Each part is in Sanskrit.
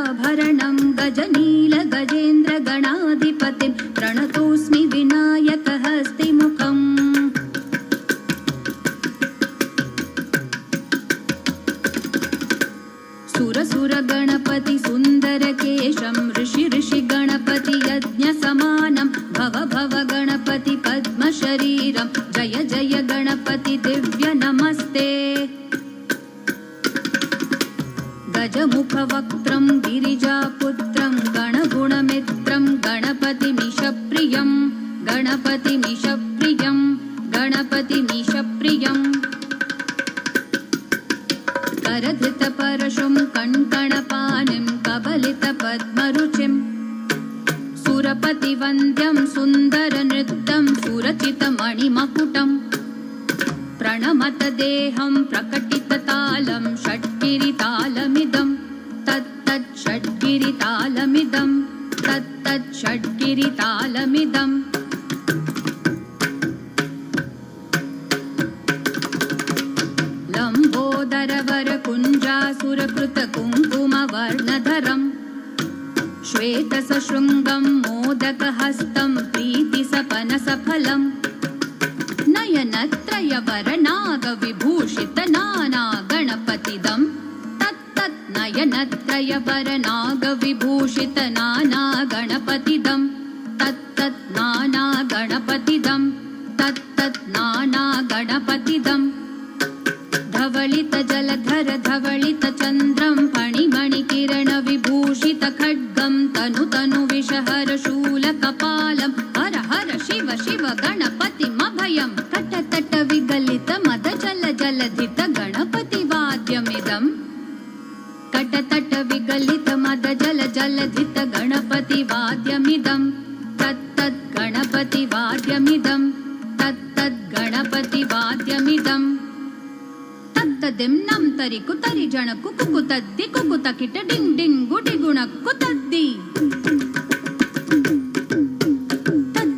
गजाभरणं गजनील गजेन्द्र गणाधिपतिं प्रणतोऽस्मि विनायकहस्तिमुखम् सुरसुर गणपति सुन्दरकेशं ऋषि गणपति यज्ञसमानं भव भव गणपति पद्मशरीरं जय जय गणपति दिव्य नमस्ते गजमुखवक्त्रं गिरिजापुत्रं गणगुणमित्रं गणपतिमीशप्रियं गणपतिमीशप्रियं गणपतिमीशप्रियं करधृतपरशुं कङ्कणपाणिं कबलितपद्मरुचिं सुरपतिवन्द्यं सुन्दरनृत्यं सुरचितमणिमकुटं प्रणमत देहं प्रकटिततालं षड्गिरितालमिदं तत्तत् षड्गिरितालमिदं तत्तत् षड्गिरितालमिदं लम्बोदरवरकुञ्जासुरकृतकुङ्कुमवर्णधरं श्वेतसशृङ्गं मोदकहस्तं प्रीतिसपनसफलं नयनत्रयवरनागविभूषितनानागणपतिदं तत्तत् नयनत्रयवरनागविभूषितनानागणपतिदं तत्तत् नानागणपतिदं तत्तत् नानागणपतिदं धवलितजलधर धवलितचन्द्रं फणिमणिकिरणविभूषितखड्गं तनुविषहर शूलकपालं हर हर शिव शिव गणपतिमभयं तटतट विगलित मदजल जलधित गणपतिवाद्यमिदं कटतट विगलित मदजल जलधित गणपतिवाद्यमिदं तत्तद् गणपतिवाद्यमिदं तत्तद् गणपतिवाद्यमिदं तद्दिं तरि कुतरि जण कुकु तद्दि कुकु तकिट डिंग डिंग गुडि गुण कुतद्दि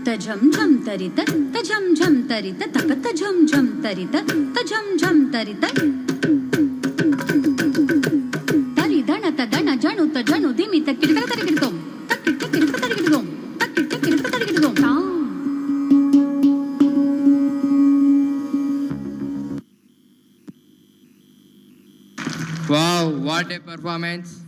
तज्झं झं तरित तझं झं तरित तकत झं झं तरित तझं झं तरित तरि दणत दण जणुत जणु दिमित किटक तरिगिडों तकिट किटक तरिगिडों तकिट किटक तरिगिडों Wow, what a performance!